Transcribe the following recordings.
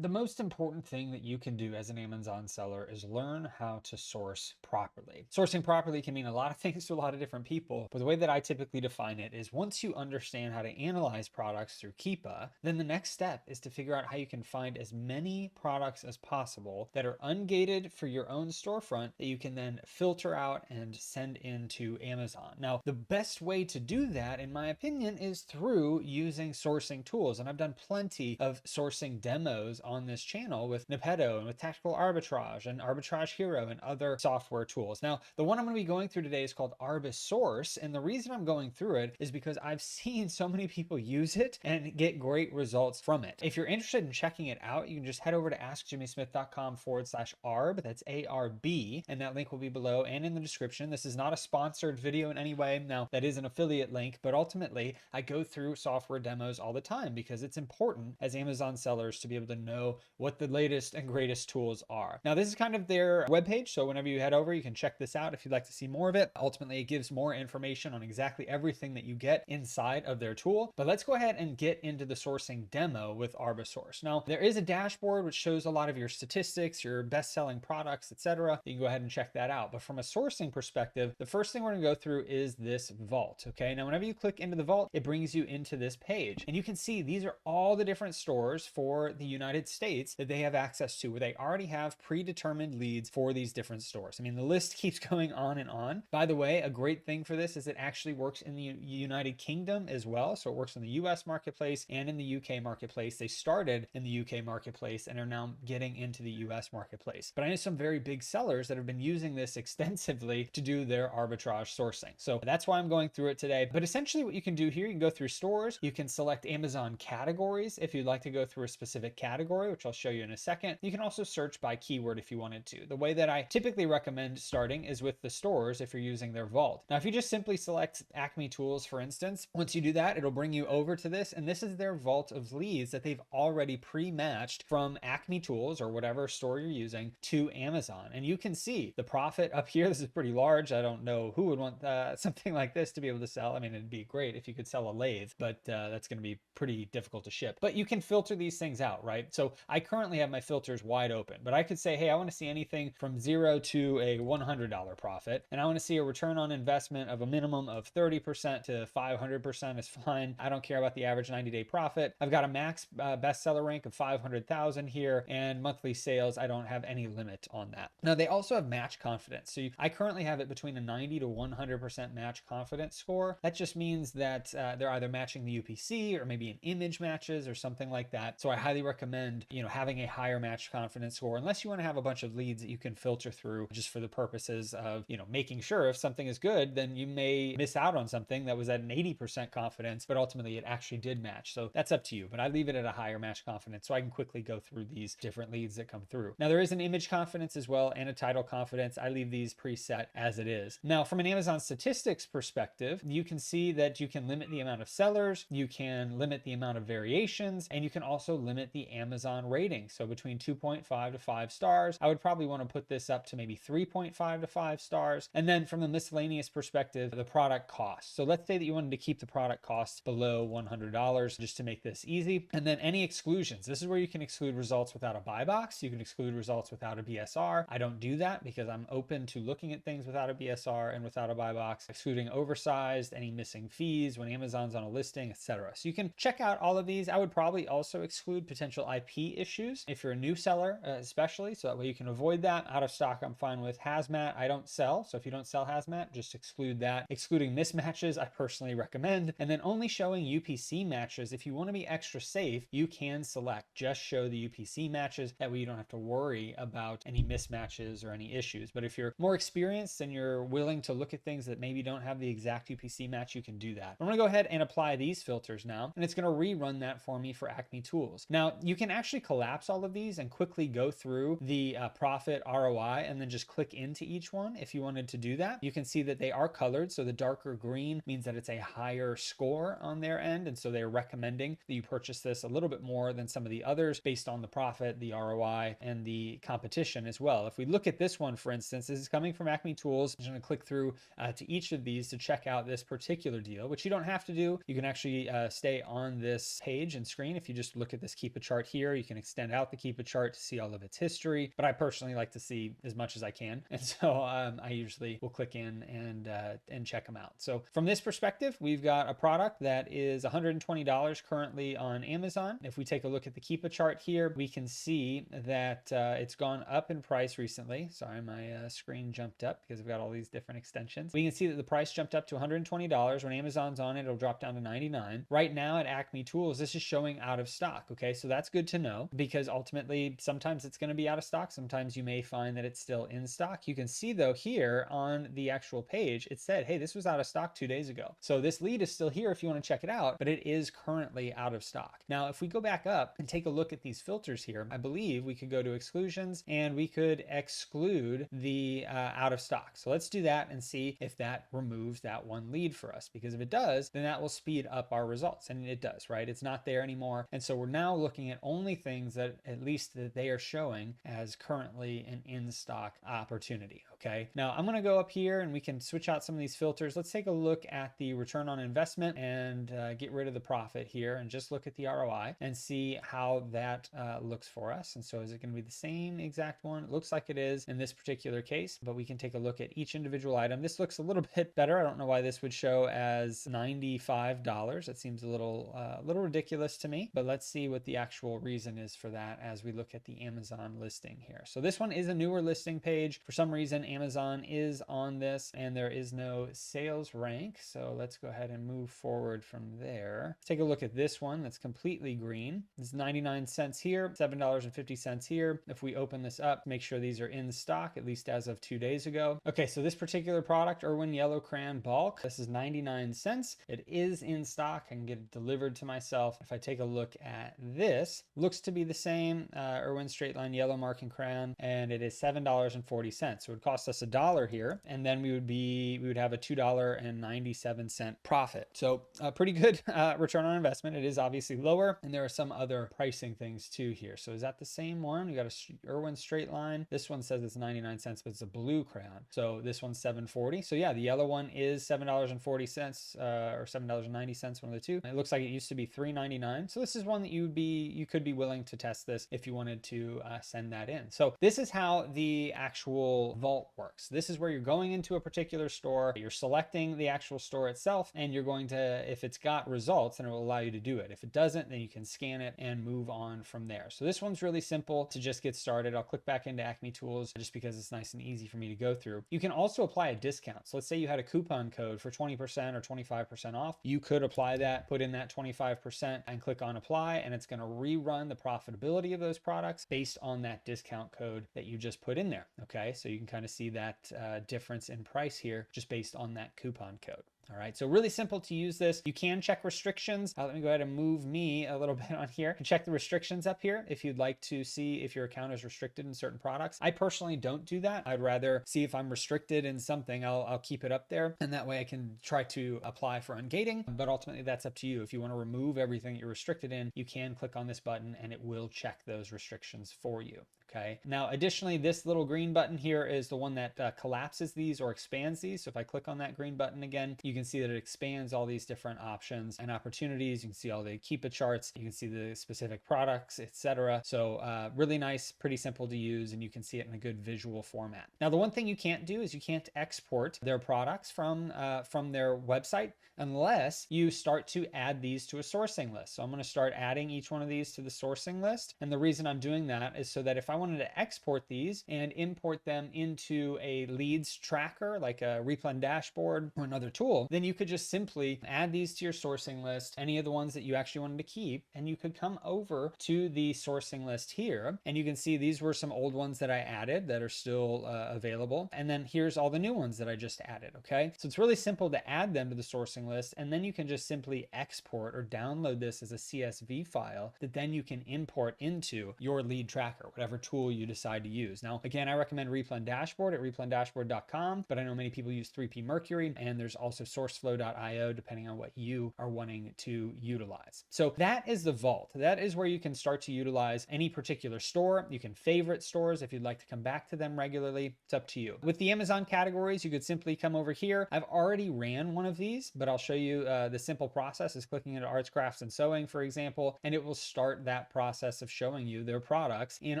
The most important thing that you can do as an Amazon seller is learn how to source properly. Sourcing properly can mean a lot of things to a lot of different people, but the way that I typically define it is once you understand how to analyze products through Keepa, then the next step is to figure out how you can find as many products as possible that are ungated for your own storefront that you can then filter out and send into Amazon. Now, the best way to do that, in my opinion, is through using sourcing tools. And I've done plenty of sourcing demos on this channel with Nepedo and with Tactical Arbitrage and Arbitrage Hero and other software tools. Now, the one I'm going to be going through today is called ArbiSource, and the reason I'm going through it is because I've seen so many people use it and get great results from it. If you're interested in checking it out, you can just head over to askjimmysmith.com/arb, that's ARB, and that link will be below and in the description. This is not a sponsored video in any way. Now, that is an affiliate link, but ultimately I go through software demos all the time because it's important as Amazon sellers to be able to know what the latest and greatest tools are. Now, this is kind of their webpage, so whenever you head over, you can check this out if you'd like to see more of it. Ultimately, it gives more information on exactly everything that you get inside of their tool. But let's go ahead and get into the sourcing demo with ArbiSource. Now, there is a dashboard which shows a lot of your statistics, your best-selling products, etc. You can go ahead and check that out. But from a sourcing perspective, the first thing we're going to go through is this vault. Okay, now whenever you click into the vault, it brings you into this page, and you can see these are all the different stores for the United States that they have access to, where they already have predetermined leads for these different stores. I mean, the list keeps going on and on. By the way, a great thing for this is it actually works in the United Kingdom as well. So it works in the US marketplace and in the UK marketplace. They started in the UK marketplace and are now getting into the US marketplace. But I know some very big sellers that have been using this extensively to do their arbitrage sourcing. So that's why I'm going through it today. But essentially what you can do here, you can go through stores, you can select Amazon categories if you'd like to go through a specific category, which I'll show you in a second. You can also search by keyword if you wanted to. The way that I typically recommend starting is with the stores if you're using their vault. Now, if you just simply select Acme Tools, for instance, once you do that, it'll bring you over to this, and this is their vault of leads that they've already pre-matched from Acme Tools or whatever store you're using to Amazon. And you can see the profit up here. This is pretty large. I don't know who would want something like this to be able to sell. I mean, it'd be great if you could sell a lathe, but that's going to be pretty difficult to ship. But you can filter these things out, right? So I currently have my filters wide open, but I could say, hey, I want to see anything from $0 to a $100 profit, and I want to see a return on investment of a minimum of 30% to 500% is fine. I don't care about the average 90-day profit. I've got a max bestseller rank of 500,000 here, and monthly sales, I don't have any limit on that. Now, they also have match confidence. So I currently have it between a 90 to 100% match confidence score. That just means that they're either matching the UPC or maybe an image matches or something like that. So I highly recommend, having a higher match confidence score, unless you want to have a bunch of leads that you can filter through just for the purposes of, making sure if something is good, then you may miss out on something that was at an 80% confidence, but ultimately it actually did match. So that's up to you, but I leave it at a higher match confidence so I can quickly go through these different leads that come through. Now, there is an image confidence as well and a title confidence. I leave these preset as it is. Now, from an Amazon statistics perspective, you can see that you can limit the amount of sellers, you can limit the amount of variations, and you can also limit the Amazon rating. So between 2.5 to 5 stars, I would probably want to put this up to maybe 3.5 to 5 stars. And then from the miscellaneous perspective, the product cost. So let's say that you wanted to keep the product cost below $100 just to make this easy. And then any exclusions. This is where you can exclude results without a buy box. You can exclude results without a BSR. I don't do that because I'm open to looking at things without a BSR and without a buy box, excluding oversized, any missing fees when Amazon's on a listing, etc. So you can check out all of these. I would probably also exclude potential IP issues if you're a new seller, especially, so that way you can avoid that. Out of stock, I'm fine with. Hazmat, I don't sell. So if you don't sell hazmat, just exclude that. Excluding mismatches, I personally recommend. And then only showing UPC matches. If you want to be extra safe, you can select just show the UPC matches. That way you don't have to worry about any mismatches or any issues. But if you're more experienced and you're willing to look at things that maybe don't have the exact UPC match, you can do that. I'm going to go ahead and apply these filters now, and it's going to rerun that for me for Acme Tools. Now, you can actually collapse all of these and quickly go through the profit ROI and then just click into each one if you wanted to do that. You can see that they are colored, so the darker green means that it's a higher score on their end, and so they're recommending that you purchase this a little bit more than some of the others based on the profit, the ROI, and the competition as well. If we look at this one, for instance, this is coming from Acme Tools. I'm just going to click through to each of these to check out this particular deal, which you don't have to do. You can actually stay on this page and screen if you just look at this Keepa chart here. here. You can extend out the Keepa chart to see all of its history, but I personally like to see as much as I can. And so I usually will click in and check them out. So from this perspective, we've got a product that is $120 currently on Amazon. If we take a look at the Keepa chart here, we can see that it's gone up in price recently. Sorry, my screen jumped up because I've got all these different extensions. We can see that the price jumped up to $120. When Amazon's on it, it'll drop down to $99. Right now at Acme Tools, this is showing out of stock. Okay, so that's good to know, because ultimately sometimes it's going to be out of stock. Sometimes you may find that it's still in stock. You can see though here on the actual page, it said, hey, this was out of stock 2 days ago. So this lead is still here if you want to check it out, but it is currently out of stock. Now, if we go back up and take a look at these filters here, I believe we could go to exclusions and we could exclude the out of stock. So let's do that and see if that removes that one lead for us, because if it does, then that will speed up our results. And it does, right? It's not there anymore. And so we're now looking at only things that at least that they are showing as currently an in-stock opportunity. Okay. Now I'm going to go up here and we can switch out some of these filters. Let's take a look at the return on investment and get rid of the profit here and just look at the ROI and see how that looks for us. And so is it going to be the same exact one? It looks like it is in this particular case, but we can take a look at each individual item. This looks a little bit better. I don't know why this would show as $95. That seems a little ridiculous to me, but let's see what the actual reason is for that as we look at the Amazon listing here. So this one is a newer listing page. For some reason, Amazon is on this and there is no sales rank. So let's go ahead and move forward from there. Let's take a look at this one that's completely green. It's 99 cents here, $7.50 here. If we open this up, make sure these are in stock, at least as of 2 days ago. Okay, so this particular product, Irwin Yellow Crayon Bulk, this is 99 cents. It is in stock. I can get it delivered to myself. If I take a look at this, looks to be the same, Irwin Straight Line Yellow Marking Crayon, and it is $7.40. So it would cost us $1 here, and then we would have a $2.97 profit. So a pretty good return on investment. It is obviously lower, and there are some other pricing things too here. So is that the same one? We got a Irwin Straight Line. This one says it's 99 cents, but it's a blue crayon. So this one's $7.40. So yeah, the yellow one is $7.40 or $7.90, one of the two. It looks like it used to be $3.99. So this is one that you could be willing to test this if you wanted to send that in. So this is how the actual vault works. This is where you're going into a particular store, you're selecting the actual store itself, and you're going to, if it's got results, then it will allow you to do it. If it doesn't, then you can scan it and move on from there. So this one's really simple to just get started. I'll click back into Acme Tools just because it's nice and easy for me to go through. You can also apply a discount. So let's say you had a coupon code for 20% or 25% off. You could apply that, put in that 25% and click on apply, and it's going to rerun the profitability of those products based on that discount code that you just put in there. Okay, so you can kind of see that difference in price here just based on that coupon code. All right, so really simple to use this. You can check restrictions. Let me go ahead and move me a little bit on here and check the restrictions up here if you'd like to see if your account is restricted in certain products. I personally don't do that. I'd rather see if I'm restricted in something. I'll keep it up there, and that way I can try to apply for ungating, but ultimately that's up to you. If you want to remove everything you're restricted in, you can click on this button and it will check those restrictions for you. Okay. Now, additionally, this little green button here is the one that collapses these or expands these. So if I click on that green button again, you can see that it expands all these different options and opportunities. You can see all the Keepa charts. You can see the specific products, etc. So really nice, pretty simple to use, and you can see it in a good visual format. Now, the one thing you can't do is you can't export their products from their website unless you start to add these to a sourcing list. So I'm going to start adding each one of these to the sourcing list. And the reason I'm doing that is so that if I wanted to export these and import them into a leads tracker, like a Replen Dashboard or another tool, then you could just simply add these to your sourcing list, any of the ones that you actually wanted to keep, and you could come over to the sourcing list here, and you can see these were some old ones that I added that are still available. And then here's all the new ones that I just added, okay? So it's really simple to add them to the sourcing list, and then you can just simply export or download this as a CSV file that then you can import into your lead tracker, whatever tool you decide to use. Now, again, I recommend Replen Dashboard at replendashboard.com, but I know many people use 3P Mercury, and there's also sourceflow.io, depending on what you are wanting to utilize. So that is the vault. That is where you can start to utilize any particular store. You can favorite stores if you'd like to come back to them regularly. It's up to you. With the Amazon categories, you could simply come over here. I've already ran one of these, but I'll show you the simple process is clicking into arts, crafts, and sewing, for example, and it will start that process of showing you their products in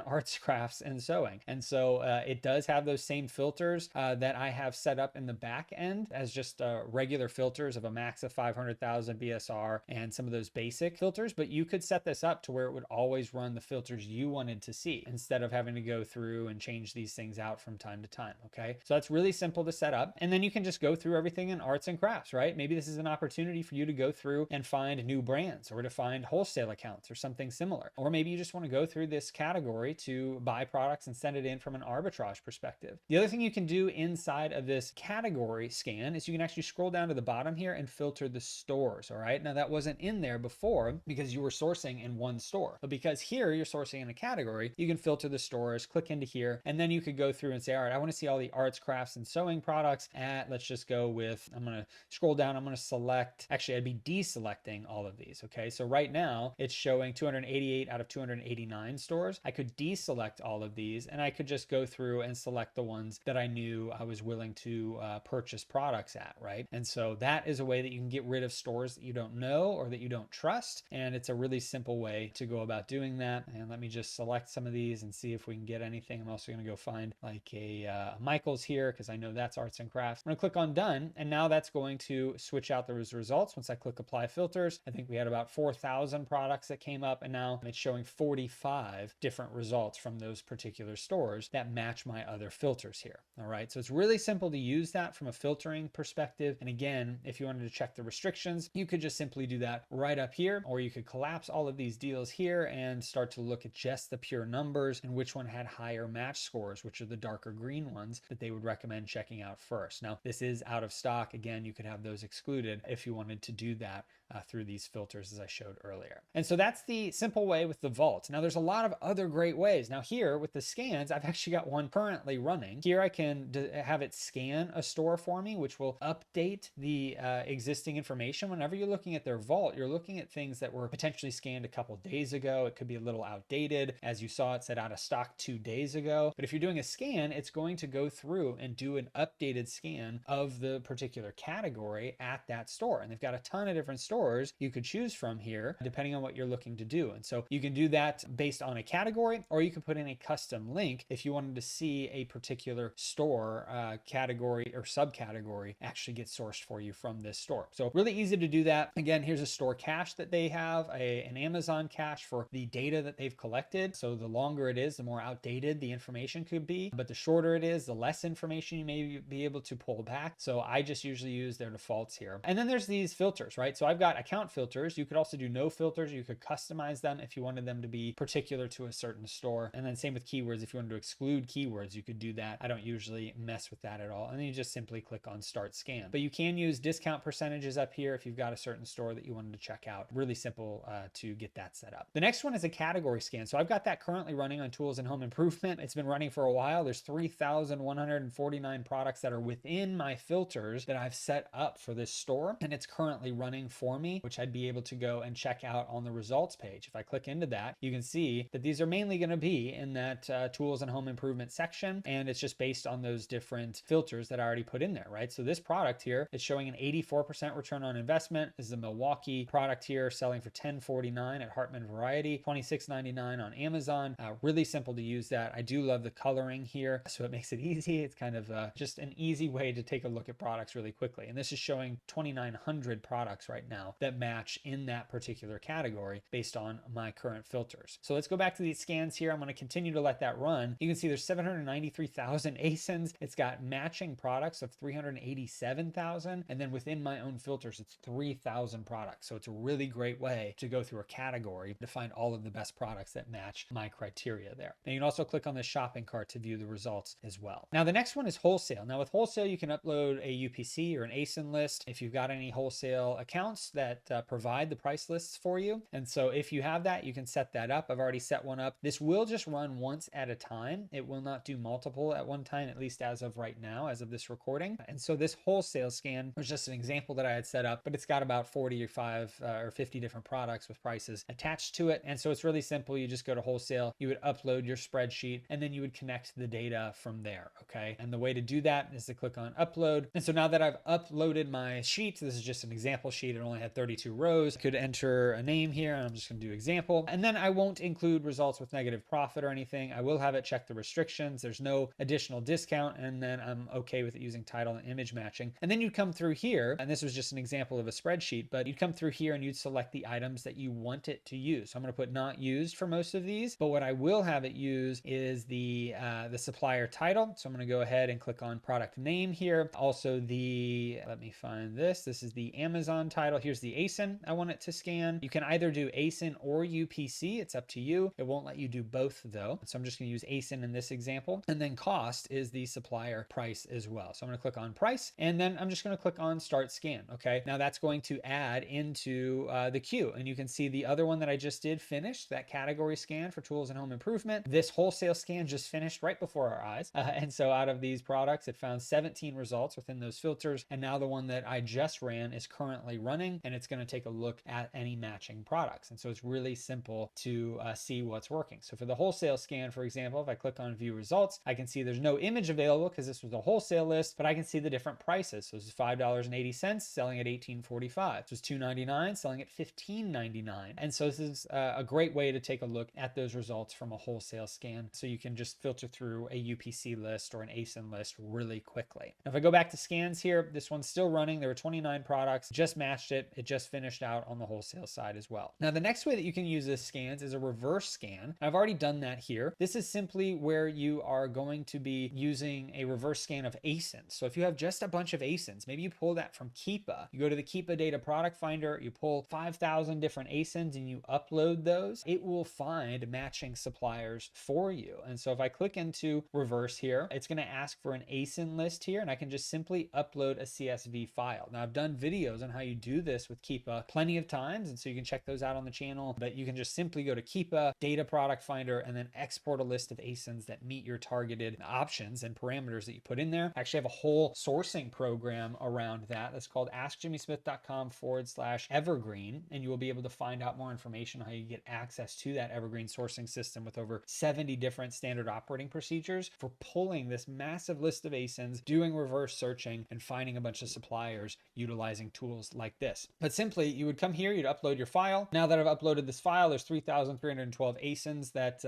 arts, crafts, and sewing. And so it does have those same filters that I have set up in the back end as just regular filters of a max of 500,000 BSR and some of those basic filters, but you could set this up to where it would always run the filters you wanted to see instead of having to go through and change these things out from time to time. Okay, so that's really simple to set up, and then you can just go through everything in arts and crafts, right? Maybe this is an opportunity for you to go through and find new brands or to find wholesale accounts or something similar, or maybe you just want to go through this category to buy products and send it in from an arbitrage perspective. The other thing you can do inside of this category scan is you can actually scroll down to the bottom here and filter the stores. All right, now that wasn't in there before because you were sourcing in one store, but because here you're sourcing in a category, you can filter the stores, click into here, and then you could go through and say, all right, I want to see all the arts, crafts, and sewing products at, let's just go with, I'm going to scroll down, I'm going to select, actually I'd be deselecting all of these. Okay, so right now it's showing 288 out of 289 stores. I could deselect all of these and I could just go through and select the ones that I knew I was willing to purchase products at, right? And so that is a way that you can get rid of stores that you don't know or that you don't trust, and it's a really simple way to go about doing that. And let me just select some of these and see if we can get anything. I'm also going to go find like a Michael's here because I know that's arts and crafts. I'm going to click on done, and now that's going to switch out those results. Once I click apply filters, I think we had about 4,000 products that came up, and now it's showing 45 different results from those particular stores that match my other filters here. All right, so it's really simple to use that from a filtering perspective. And again, if you wanted to check the restrictions, you could just simply do that right up here, or you could collapse all of these deals here and start to look at just the pure numbers and which one had higher match scores, which are the darker green ones that they would recommend checking out first. Now, this is out of stock. Again, you could have those excluded if you wanted to do that through these filters as I showed earlier. And so that's the simple way with the vault. Now there's a lot of other great ways. Now here with the scans, I've actually got one currently running. Here I can have it scan a store for me, which will update the existing information. Whenever you're looking at their vault, you're looking at things that were potentially scanned a couple days ago. It could be a little outdated. As you saw, it said out of stock 2 days ago. But if you're doing a scan, it's going to go through and do an updated scan of the particular category at that store. And they've got a ton of different stores you could choose from here, depending on what you're looking to do. And so you can do that based on a category, or you can put in a custom link if you wanted to see a particular store category or subcategory actually get sourced for you from this store. So really easy to do that. Again, here's a store cache that they have, an Amazon cache for the data that they've collected. So the longer it is, the more outdated the information could be, but the shorter it is, the less information you may be able to pull back. So I just usually use their defaults here. And then there's these filters, right? So I've got account filters. You could also do no filters. You could customize them if you wanted them to be particular to a certain store. And then same with keywords. If you wanted to exclude keywords, you could do that. I don't usually mess with that at all. And then you just simply click on start scan. But you can use discount percentages up here if you've got a certain store that you wanted to check out. Really simple to get that set up. The next one is a category scan. So I've got that currently running on tools and home improvement. It's been running for a while. There's 3,149 products that are within my filters that I've set up for this store. And it's currently running for me, which I'd be able to go and check out on the results page. If I click into that, you can see that these are mainly going to be in that tools and home improvement section. And it's just based on those different filters that I already put in there, right? So this product here, it's showing an 84% return on investment. This is a Milwaukee product here selling for $10.49 at Hartman Variety, $26.99 on Amazon. Really simple to use that. I do love the coloring here, so it makes it easy. It's kind of just an easy way to take a look at products really quickly. And this is showing 2,900 products right now that match in that particular category based on my current filters. So let's go back to these scans here. I'm going to continue to let that run. You can see there's 793,000 ASINs. It's got matching products of 387,000. And then within my own filters, it's 3,000 products. So it's a really great way to go through a category to find all of the best products that match my criteria there. And you can also click on the shopping cart to view the results as well. Now, the next one is wholesale. Now with wholesale, you can upload a UPC or an ASIN list. If you've got any wholesale accounts that provide the price lists for you. And so if you have that, you can set that up. I've already set one up. This will just run once at a time. It will not do multiple at one time, at least as of right now, as of this recording. And so this wholesale scan was just an example that I had set up, but it's got about 45 or 50 different products with prices attached to it. And so it's really simple. You just go to wholesale, you would upload your spreadsheet, and then you would connect the data from there. Okay. And the way to do that is to click on upload. And so now that I've uploaded my sheet, this is just an example sheet. It only had 32 rows. I could enter a name here, and I'm just going to do example. And then I won't include results with negative profit or anything. I will have it check the restrictions. There's no additional discount. And then I'm okay with it using title and image matching. And then you'd come through here, and this was just an example of a spreadsheet, but you'd come through here and you'd select the items that you want it to use. So I'm going to put not used for most of these, but what I will have it use is the supplier title. So I'm going to go ahead and click on product name here. Also let me find this. This is the Amazon title. Here's the ASIN I want it to scan. You can either do ASIN or UPC. It's up to you. It won't let you do both though. So I'm just going to use ASIN in this example. And then cost is the supplier price as well. So I'm going to click on price, and then I'm just going to click on start scan. Okay. Now that's going to add into the queue, and you can see the other one that I just did finished, that category scan for tools and home improvement. This wholesale scan just finished right before our eyes. And so out of these products, it found 17 results within those filters. And now the one that I just ran is currently running, and it's going to take a look at any matching products. And so it's really simple to see what's working. So for the wholesale scan, for example, if I click on view results, I can see there's no image available because this was a wholesale list, but I can see the different prices. So this is $5.80 selling at $18.45. This was $2.99 selling at $15.99. And so this is a great way to take a look at those results from a wholesale scan. So you can just filter through a UPC list or an ASIN list really quickly. Now, if I go back to scans here, this one's still running. There were 29 products, just matched it. It just finished out on the wholesale side as well. Now, the next way that you can use this scans is a reverse scan. I've already done that here. This is simply where you are going to be using a reverse scan of ASINs. So if you have just a bunch of ASINs, maybe you pull that from Keepa. You go to the Keepa data product finder, you pull 5,000 different ASINs and you upload those. It will find matching suppliers for you. And so if I click into reverse here, it's going to ask for an ASIN list here, and I can just simply upload a CSV file. Now I've done videos on how you do this with Keepa plenty of times, and so you can check those out on the channel, but you can just simply go to Keepa, data product finder, and then export a list of ASINs that meet your targeted options and parameters that you put in there. I actually have a whole sourcing program around that. That's called askjimmysmith.com/evergreen, and you will be able to find out more information on how you get access to that evergreen sourcing system with over 70 different standard operating procedures for pulling this massive list of ASINs, doing reverse searching, and finding a bunch of suppliers utilizing tools like this. But simply, you would come here, you'd upload your file. Now that I've uploaded this file, there's 3,312 ASINs that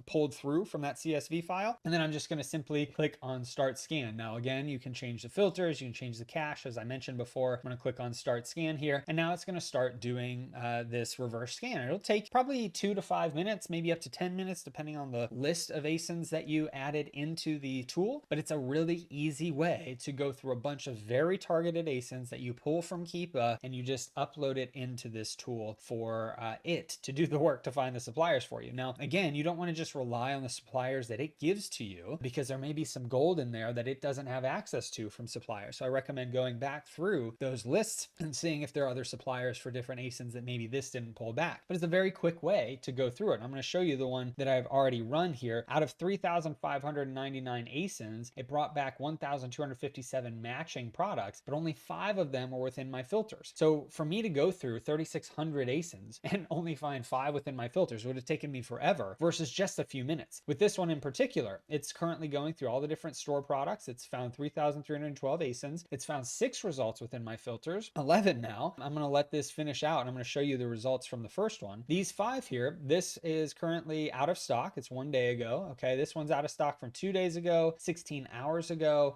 pulled through from that CSV file. And then I'm just going to simply click on Start Scan. Now, again, you can change the filters, you can change the cache, as I mentioned before. I'm going to click on Start Scan here, and now it's going to start doing this reverse scan. It'll take probably 2 to 5 minutes, maybe up to 10 minutes, depending on the list of ASINs that you added into the tool. But it's a really easy way to go through a bunch of very targeted ASINs that you pull from Keepa, and you just upload it into this tool for it to do the work to find the suppliers for you. Now, again, you don't want to just rely on the suppliers that it gives to you, because there may be some gold in there that it doesn't have access to from suppliers. So I recommend going back through those lists and seeing if there are other suppliers for different ASINs that maybe this didn't pull back. But it's a very quick way to go through it. I'm going to show you the one that I've already run here. Out of 3,599 ASINs, it brought back 1,257 matching products, but only 5 of them were within my filters. So for me to go through 3,600 ASINs and only find 5 within my filters would have taken me forever versus just a few minutes. With this one in particular, it's currently going through all the different store products. It's found 3,312 ASINs. It's found 6 results within my filters, 11 now. I'm going to let this finish out, and I'm going to show you the results from the first one. These 5 here, this is currently out of stock. It's 1 day ago. Okay, this one's out of stock from 2 days ago, 16 hours ago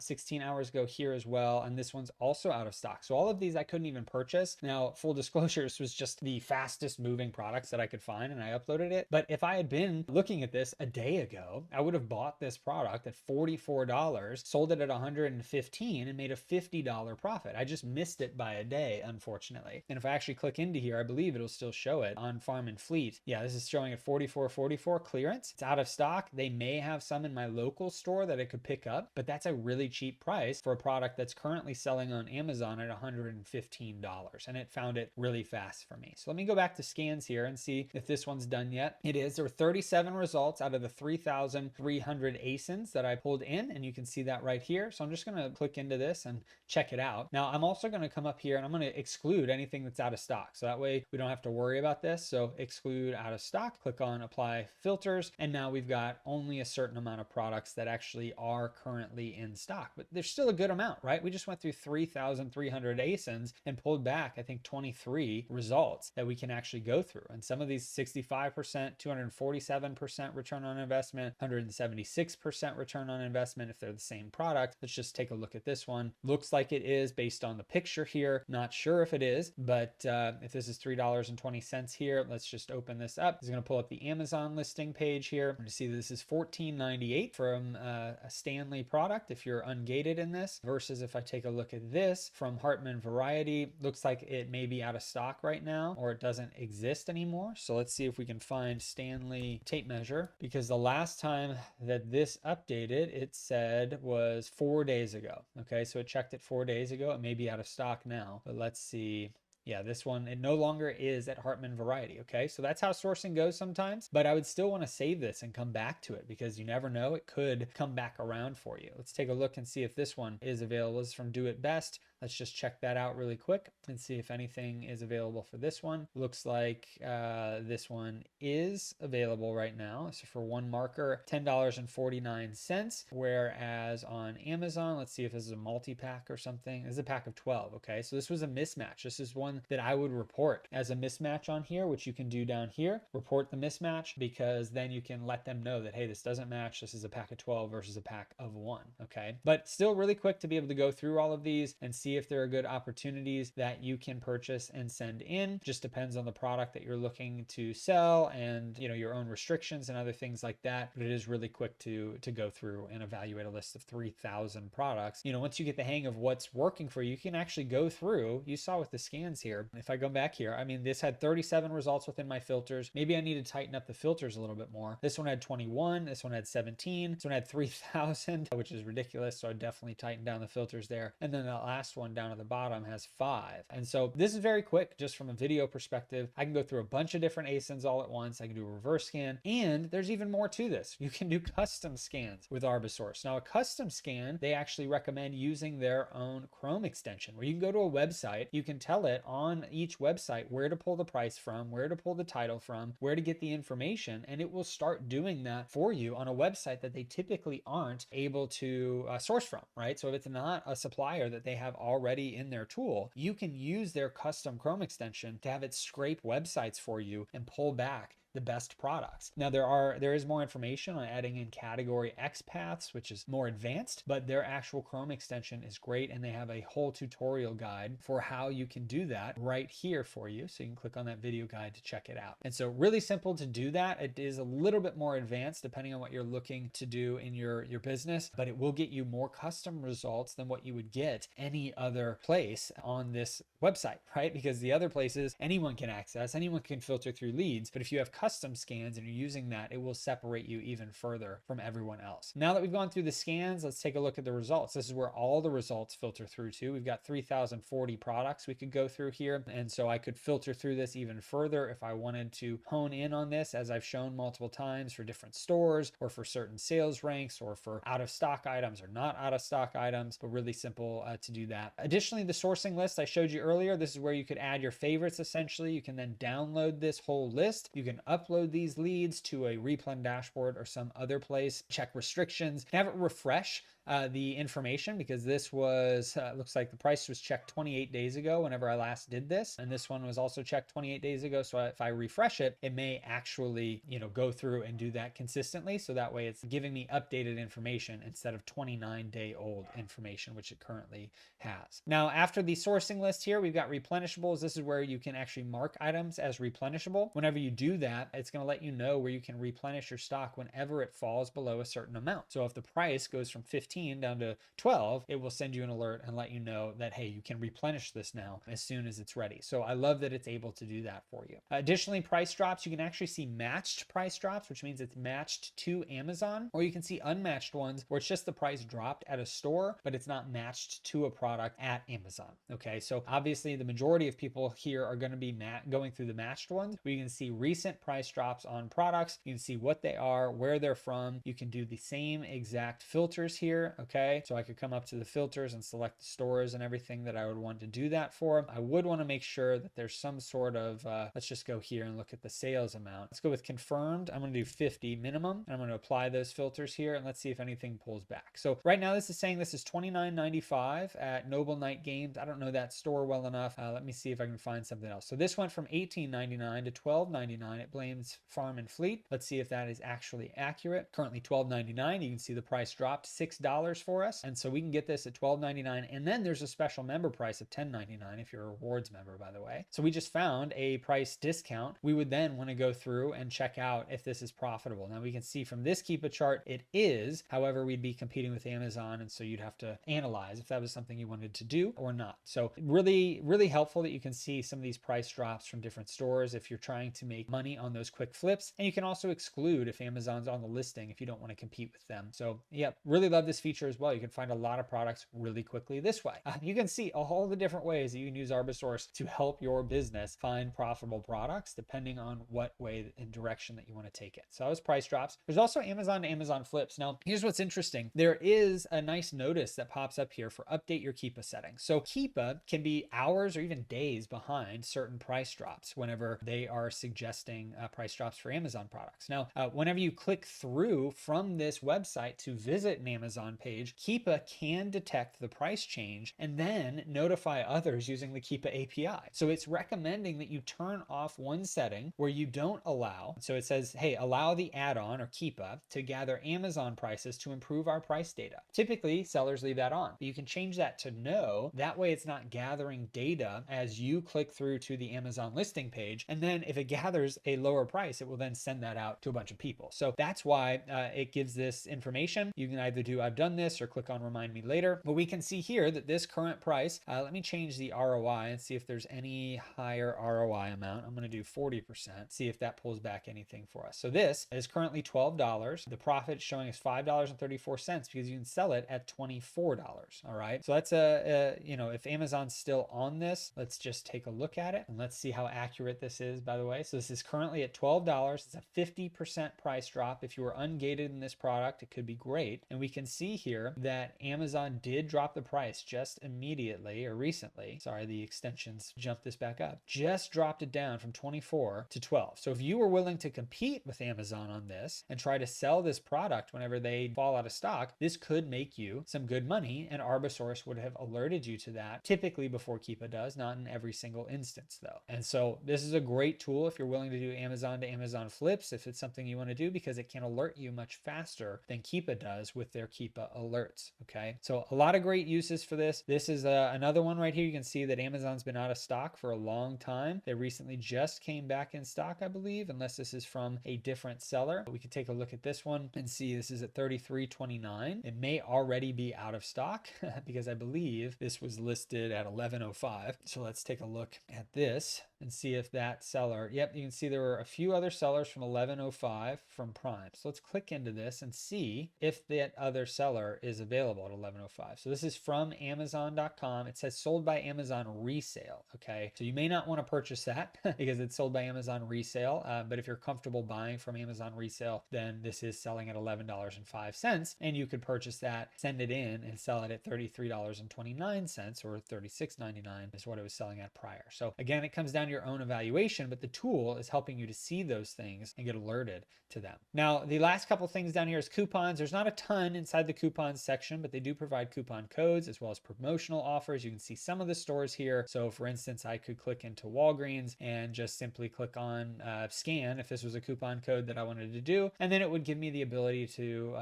here as well, and this one's also out of stock. So all of these I couldn't even purchase. Now, full disclosure, this was just the fastest moving products that I could find, and I uploaded it. But if I had been looking at this a day ago, I would have bought this product at $44, sold it at $115, and made a $50 profit. I just missed it by a day, unfortunately. And if I actually click into here, I believe it'll still show it on Farm and Fleet. Yeah, this is showing at $44.44 clearance. It's out of stock. They may have some in my local store that I could pick up, but that's a really cheap price for a product that's currently selling on Amazon at $115. and it found it really fast for me. So let me go back to scans here and see if this one's done yet. It is. There were 37 results out of the 3,300 ASINs that I pulled in, and you can see that right here. So I'm just going to click into this and check it out. Now I'm also going to come up here and I'm going to exclude anything that's out of stock. So that way we don't have to worry about this. So exclude out of stock, click on apply filters. And now we've got only a certain amount of products that actually are currently in stock, but there's still a good amount, right? We just went through 3,300 ASINs and pulled back, I think, 23 results that we can actually go through. And some of these 65%, 247% return on investment, 176% return on investment if they're the same product. Let's just take a look at this one. Looks like it is based on the picture here. Not sure if it is, but if this is $3.20 here, let's just open this up. It's going to pull up the Amazon listing page here. I'm going to see that this is $14.98 from a Stanley product if you're ungated in this, versus if I take a look at this from Hartman Variety, looks like it may be out of stock right now or it doesn't exist anymore. So let's see if we can find Stanley tape measure, because the last time that this updated, it said was 4 days ago. Okay, so it checked it 4 days ago. It may be out of stock now, but let's see. Yeah, this one, it no longer is at Hartman Variety. Okay, so that's how sourcing goes sometimes, but I would still want to save this and come back to it because you never know, it could come back around for you. Let's take a look and see if this one is available. This is from Do It Best. Let's just check that out really quick and see if anything is available for this one. Looks like this one is available right now. So for one marker, $10.49. Whereas on Amazon, let's see if this is a multi-pack or something. This is a pack of 12. Okay, so this was a mismatch. This is one that I would report as a mismatch on here, which you can do down here. Report the mismatch, because then you can let them know that, hey, this doesn't match. This is a pack of 12 versus a pack of 1. Okay, but still really quick to be able to go through all of these and see if there are good opportunities that you can purchase and send in. Just depends on the product that you're looking to sell and, you know, your own restrictions and other things like that. But it is really quick to go through and evaluate a list of 3,000 products. You know, once you get the hang of what's working for you, you can actually go through. You saw with the scans here. If I go back here, I mean, this had 37 results within my filters. Maybe I need to tighten up the filters a little bit more. This one had 21. This one had 17. This one had 3,000, which is ridiculous. So I definitely tightened down the filters there. And then the last one down at the bottom has 5. And so this is very quick, just from a video perspective. I can go through a bunch of different ASINs all at once. I can do a reverse scan, and there's even more to this. You can do custom scans with ArbiSource. Now, a custom scan, they actually recommend using their own Chrome extension, where you can go to a website, you can tell it on each website where to pull the price from, where to pull the title from, where to get the information, and it will start doing that for you on a website that they typically aren't able to source from, right? So if it's not a supplier that they have already in their tool, you can use their custom Chrome extension to have it scrape websites for you and pull back the best products. Now there is more information on adding in category X paths, which is more advanced, but their actual Chrome extension is great, and they have a whole tutorial guide for how you can do that right here for you. So you can click on that video guide to check it out. And so really simple to do that. It is a little bit more advanced depending on what you're looking to do in your business, but it will get you more custom results than what you would get any other place on this website, right? Because the other places anyone can access, anyone can filter through leads, but if you have custom scans and you're using that, it will separate you even further from everyone else. Now that we've gone through the scans, let's take a look at the results. This is where all the results filter through to. We've got 3,040 products we could go through here. And so I could filter through this even further if I wanted to hone in on this, as I've shown multiple times, for different stores or for certain sales ranks or for out of stock items or not out of stock items, but really simple to do that. Additionally, the sourcing list I showed you earlier, this is where you could add your favorites. Essentially, you can then download this whole list. You can upload these leads to a Replen Dashboard or some other place, check restrictions, have it refresh the information, because this was looks like the price was checked 28 days ago whenever I last did this, and this one was also checked 28 days ago. So if I refresh it, it may actually, you know, go through and do that consistently, so that way it's giving me updated information instead of 29-day-old information, which it currently has. Now, after the sourcing list here, we've got replenishables. This is where you can actually mark items as replenishable. Whenever you do that, that, it's going to let you know where you can replenish your stock whenever it falls below a certain amount. So if the price goes from 15 down to 12, it will send you an alert and let you know that, hey, you can replenish this now as soon as it's ready. So I love that it's able to do that for you. Additionally, price drops, you can actually see matched price drops, which means it's matched to Amazon, or you can see unmatched ones where it's just the price dropped at a store, but it's not matched to a product at Amazon. Okay, so obviously the majority of people here are going to be going through the matched ones, where you can see recent price drops on products. You can see what they are, where they're from. You can do the same exact filters here. Okay, so I could come up to the filters and select the stores and everything that I would want to do that for. I would want to make sure that there's some sort of, let's just go here and look at the sales amount. Let's go with confirmed. I'm going to do 50 minimum. I'm going to apply those filters here and let's see if anything pulls back. So right now this is saying this is $29.95 at Noble Knight Games. I don't know that store well enough. Let me see if I can find something else. So this went from $18.99 to $12.99. It blames Farm and Fleet. Let's see if that is actually accurate. Currently $12.99. You can see the price dropped $6 for us. And so we can get this at $12.99. And then there's a special member price of $10.99 if you're a rewards member, by the way. So we just found a price discount. We would then want to go through and check out if this is profitable. Now we can see from this Keepa chart, it is. However, we'd be competing with Amazon. And so you'd have to analyze if that was something you wanted to do or not. So really, really helpful that you can see some of these price drops from different stores if you're trying to make money on those quick flips. And you can also exclude if Amazon's on the listing if you don't want to compete with them. So yeah, really love this feature as well. You can find a lot of products really quickly this way. You can see all the different ways that you can use ArbiSource to help your business find profitable products depending on what way and direction that you want to take it. So that was price drops. There's also Amazon to Amazon flips. Now, here's what's interesting. There is a nice notice that pops up here for update your Keepa settings. So Keepa can be hours or even days behind certain price drops whenever they are suggesting price drops for Amazon products. Now, whenever you click through from this website to visit an Amazon page, Keepa can detect the price change and then notify others using the Keepa API. So it's recommending that you turn off one setting where you don't allow. So it says, hey, allow the add-on or Keepa to gather Amazon prices to improve our price data. Typically, sellers leave that on, but you can change that to no. That way it's not gathering data as you click through to the Amazon listing page. And then if it gathers a lower price, it will then send that out to a bunch of people. So that's why it gives this information. You can either do I've done this or click on remind me later, but we can see here that this current price, let me change the ROI and see if there's any higher ROI amount. I'm going to do 40%, see if that pulls back anything for us. So this is currently $12. The profit showing us $5.34 because you can sell it at $24. All right. So that's if Amazon's still on this, let's just take a look at it and let's see how accurate this is, by the way. So this is currently at $12. It's a 50% price drop. If you were ungated in this product, it could be great. And we can see here that Amazon did drop the price just immediately or recently. Sorry, the extensions jumped this back up. Just dropped it down from 24 to 12. So if you were willing to compete with Amazon on this and try to sell this product whenever they fall out of stock, this could make you some good money, and ArbiSource would have alerted you to that typically before Keepa does, not in every single instance though. And so this is a great tool if you're willing to do Amazon to Amazon flips, if it's something you want to do, because it can alert you much faster than Keepa does with their Keepa alerts. Okay, so a lot of great uses for this. This is another one right here. You can see that Amazon's been out of stock for a long time. They recently just came back in stock, I believe, unless this is from a different seller. We can take a look at this one and see this is at $33.29. It may already be out of stock because I believe this was listed at $11.05. So let's take a look at this and see if that seller, yep, you can see there were a few other sellers from $11.05 from Prime. So let's click into this and see if that other seller is available at $11.05. So this is from Amazon.com. It says sold by Amazon resale. Okay, so you may not want to purchase that because it's sold by Amazon resale. But if you're comfortable buying from Amazon resale, then this is selling at $11.05, and you could purchase that, send it in, and sell it at $33.29 or $36.99 is what it was selling at prior. So again, it comes down to your own evaluation, but the tool is helping you to see those things and get alerted to them. Now, the last couple things down here is coupons. There's not a ton inside the coupons section, but they do provide coupon codes as well as promotional offers. You can see some of the stores here. So for instance, I could click into Walgreens and just simply click on scan if this was a coupon code that I wanted to do. And then it would give me the ability to,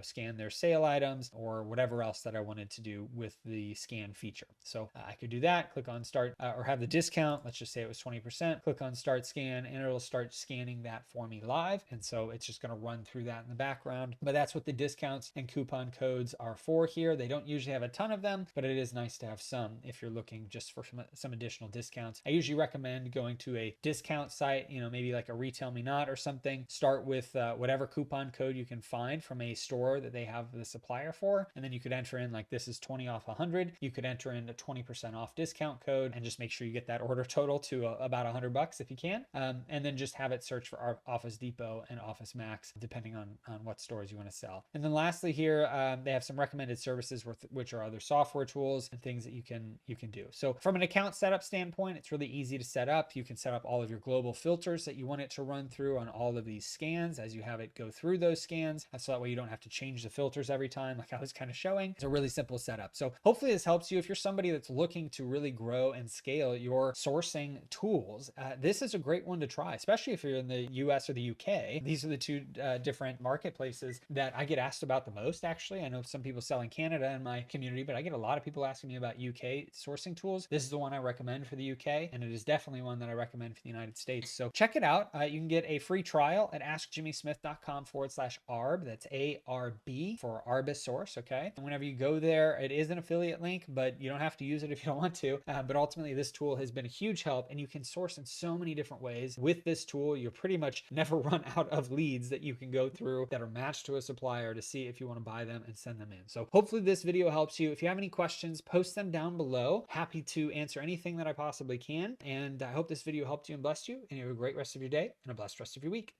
scan their sale items or whatever else that I wanted to do with the scan feature. So I could do that, click on start or have the discount. Let's just say say it was 20%, click on start scan, and it'll start scanning that for me live. And so it's just going to run through that in the background. But that's what the discounts and coupon codes are for here. They don't usually have a ton of them, but it is nice to have some if you're looking just for some additional discounts. I usually recommend going to a discount site, maybe like a Retail Me Not or something. Start with whatever coupon code you can find from a store that they have the supplier for, and then you could enter in like this is 20 off 100. You could enter in a 20% off discount code and just make sure you get that order total to about $100 if you can, and then just have it search for our Office Depot and Office Max depending on what stores you want to sell. And then lastly here, they have some recommended services which are other software tools and things that you can do. So from an account setup standpoint, it's really easy to set up. You can set up all of your global filters that you want it to run through on all of these scans as you have it go through those scans. So that way you don't have to change the filters every time like I was kind of showing. It's a really simple setup. So hopefully this helps you if you're somebody that's looking to really grow and scale your sourcing tools. This is a great one to try, especially if you're in the US or the UK. These are the two different marketplaces that I get asked about the most, actually. I know some people sell in Canada in my community, but I get a lot of people asking me about UK sourcing tools. This is the one I recommend for the UK, and it is definitely one that I recommend for the United States. So check it out. You can get a free trial at askjimmysmith.com/arb. That's ARB for ArbiSource, okay? And whenever you go there, it is an affiliate link, but you don't have to use it if you don't want to. But ultimately, this tool has been a huge help, and you can source in so many different ways. With this tool, you pretty much never run out of leads that you can go through that are matched to a supplier to see if you want to buy them and send them in. So hopefully this video helps you. If you have any questions, post them down below. Happy to answer anything that I possibly can. And I hope this video helped you and blessed you, and you have a great rest of your day and a blessed rest of your week.